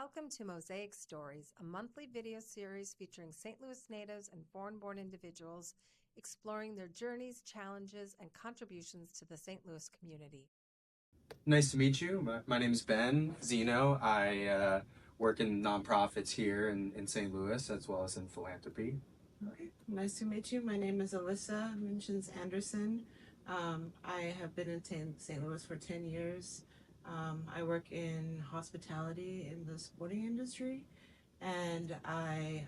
Welcome to Mosaic Stories, a monthly video series featuring St. Louis natives and foreign-born individuals exploring their journeys, challenges, and contributions to the St. Louis community. Nice to meet you. My name is Ben Zeno. I work in nonprofits here in St. Louis as well as in philanthropy. Okay, nice to meet you. My name is Alyssa Mintjens-Anderson. I have been in St. Louis for 10 years. I work in hospitality in the sporting industry, and I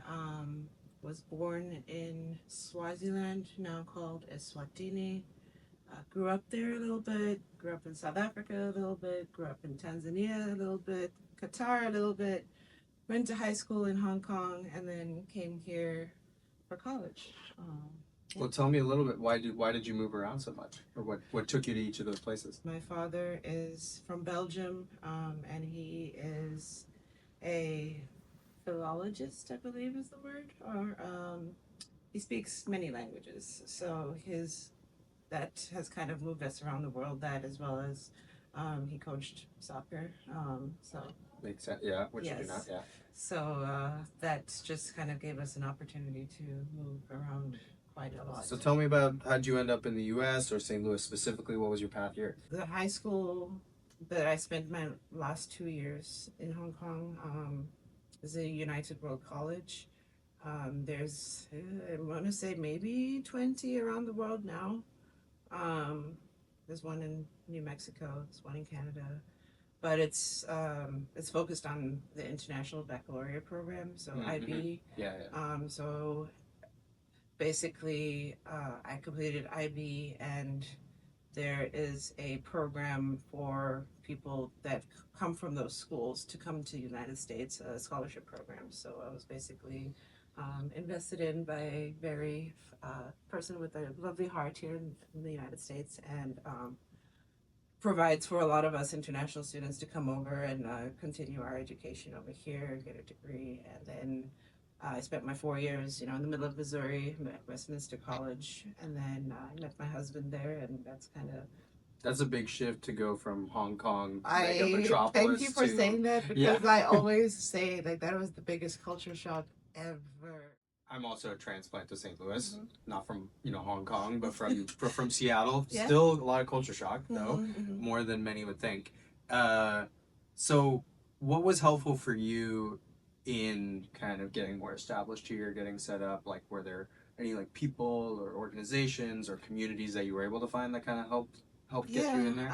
was born in Swaziland, now called Eswatini. Grew up there a little bit, grew up in South Africa a little bit, grew up in Tanzania a little bit, Qatar a little bit, went to high school in Hong Kong, and then came here for college. Well, tell me a little bit. Why did you move around so much, or what took you to each of those places? My father is from Belgium, and he is a philologist, I believe is the word, or he speaks many languages. So that has kind of moved us around the world. That as well as he coached soccer. So Makes sense. Yeah, which you do yes. not. Yeah. So that just kind of gave us an opportunity to move around quite a lot. So tell me about how'd you end up in the U.S. or St. Louis specifically? What was your path here? The high school that I spent my last 2 years in Hong Kong is a United World College. There's, I want to say maybe 20 around the world now. There's one in New Mexico, there's one in Canada. But it's focused on the International Baccalaureate program, so IB. Yeah. So basically, I completed IB, and there is a program for people that come from those schools to come to the United States, a scholarship program. So I was basically invested in by a very person with a lovely heart here in the United States, and provides for a lot of us international students to come over and continue our education over here, get a degree. And then I spent my 4 years, in the middle of Missouri, at Westminster College, and then I met my husband there, and That's a big shift to go from Hong Kong, I mega metropolis. thank you for saying that, because I always say that was the biggest culture shock ever. I'm also a transplant to St. Louis, not from Hong Kong, but from Seattle. Yeah. Still a lot of culture shock, though, more than many would think. So, what was helpful for you in kind of getting more established here, getting set up? Like, were there any people or organizations or communities that you were able to find that kind of helped get you in there?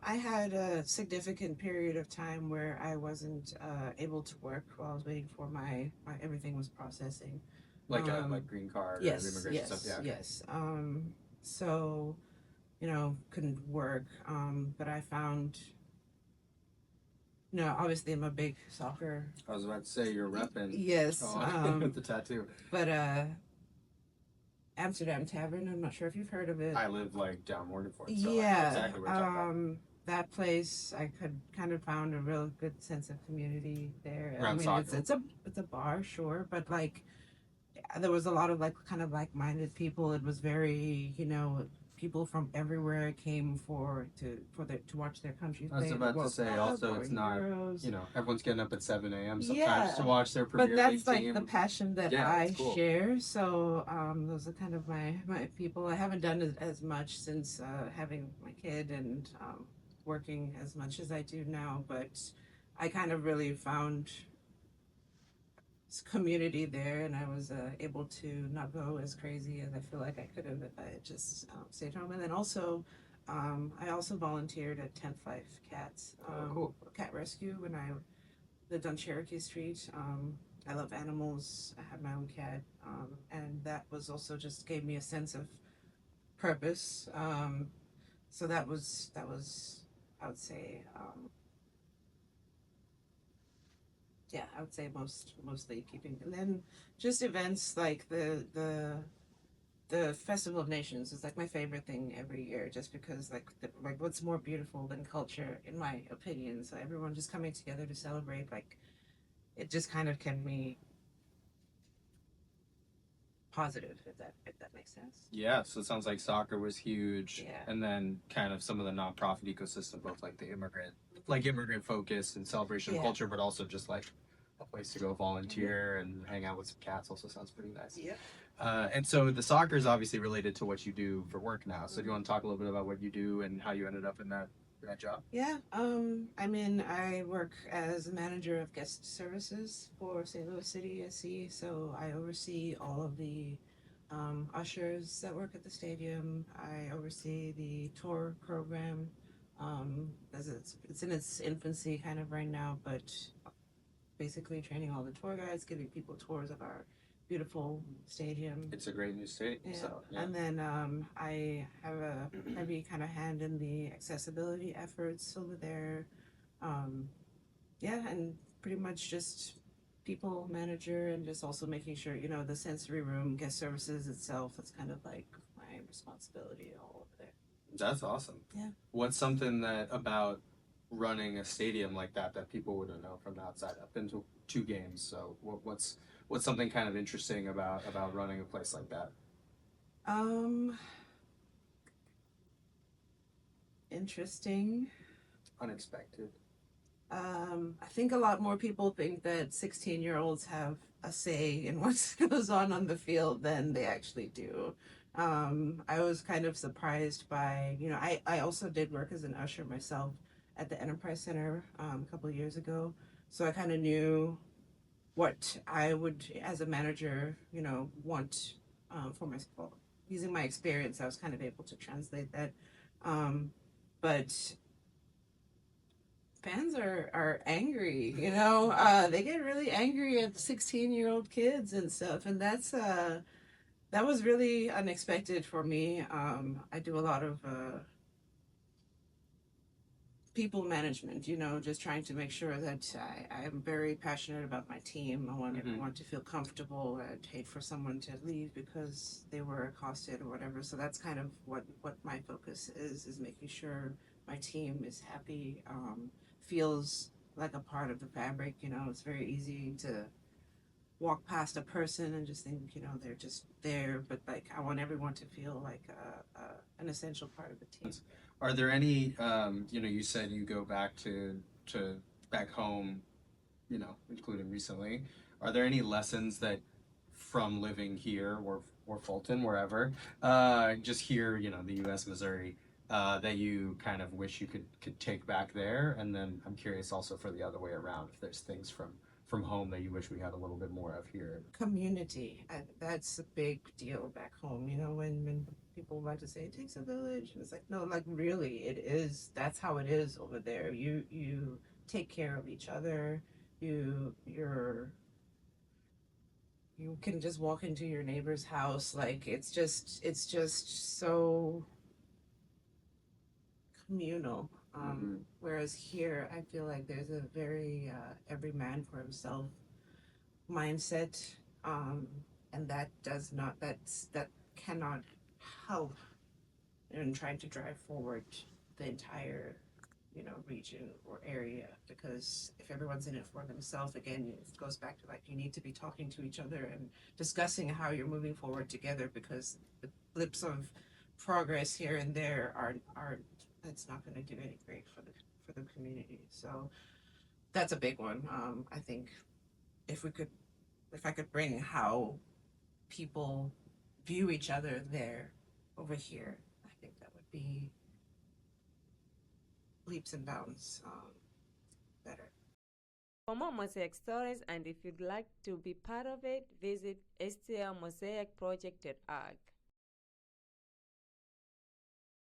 I had a significant period of time where I wasn't able to work while I was waiting for my everything was processing. Like green card or immigration stuff? Yeah. Okay. Yes. So, couldn't work. But I found, obviously I'm a big soccer. I was about to say you're repping. Yes. With the tattoo. But Amsterdam Tavern, I'm not sure if you've heard of it. I live down Morganford, so yeah. I know exactly what you're talking about. That place, I could kind of found a real good sense of community there. Around soccer. It's a bar, sure, but there was a lot of like-minded people. It was very, people from everywhere came to watch their countries play. I was about to say also it's not Euros. Everyone's getting up at 7 a.m. sometimes to watch their Premier But that's League team. the passion that I share. So those are kind of my people. I haven't done it as much since having my kid and working as much as I do now, but I kind of really found community there, and I was able to not go as crazy as I feel like I could have if I had just stayed home. And then also, I also volunteered at 10th Life Cats, cool. cat rescue, when I lived on Cherokee Street. I love animals. I had my own cat, and that was also just gave me a sense of purpose. So that was I would say. I would say mostly keeping, and then just events like the Festival of Nations is my favorite thing every year, just because what's more beautiful than culture, in my opinion. So everyone just coming together to celebrate, it just kind of can be positive, if that makes sense. Yeah, so it sounds like soccer was huge, Yeah. and then kind of some of the nonprofit ecosystem, both the immigrant focus and celebration of culture, but also just a place to go volunteer and hang out with some cats also sounds pretty nice. Yeah. And so the soccer is obviously related to what you do for work now. So do you want to talk a little bit about what you do and how you ended up in that job? Yeah. I work as a manager of guest services for St. Louis City SC. So I oversee all of the ushers that work at the stadium. I oversee the tour program. As it's in its infancy kind of right now, but basically training all the tour guides, giving people tours of our beautiful stadium. It's a great new stadium. Yeah. So, yeah. And then I have a heavy kind of hand in the accessibility efforts over there. And pretty much just people manager and just also making sure, the sensory room, guest services itself, that's kind of like my responsibility all over there. That's awesome. Yeah. What's something that about running a stadium like that people wouldn't know from the outside? I've been to 2 games, so what's something kind of interesting about running a place like that? Interesting. Unexpected. I think a lot more people think that 16-year-olds have a say in what goes on the field than they actually do. I was kind of surprised by, I also did work as an usher myself at the Enterprise Center a couple of years ago. So I kind of knew what I would, as a manager, want for myself. Using my experience, I was kind of able to translate that. But fans are angry, they get really angry at 16-year-old kids and stuff. And that was really unexpected for me. I do a lot of people management, just trying to make sure that I am very passionate about my team. I want everyone to feel comfortable. I'd hate for someone to leave because they were accosted or whatever. So that's kind of what my focus is making sure my team is happy, feels like a part of the fabric. It's very easy to walk past a person and just think, they're just there. But like, I want everyone to feel like an essential part of the team. Are there any, you said you go back to back home, including recently. Are there any lessons that from living here or Fulton, wherever, just here, the U.S., Missouri, that you kind of wish you could take back there? And then I'm curious also for the other way around, if there's things from home that you wish we had a little bit more of here. Community, that's a big deal back home. When people like to say it takes a village, and it's like, no, like really, it is. That's how it is over there. You take care of each other. You can just walk into your neighbor's house. Like it's just so communal. Whereas here, I feel like there's a very every man for himself mindset, and that cannot help in trying to drive forward the entire region or area, because if everyone's in it for themselves, again, it goes back to like you need to be talking to each other and discussing how you're moving forward together, because the blips of progress here and there are that's not going to do any great for the community. So that's a big one. I think if I could bring how people view each other there over here, I think that would be leaps and bounds better. For more Mosaic Stories, and if you'd like to be part of it, visit stlmosaicproject.org.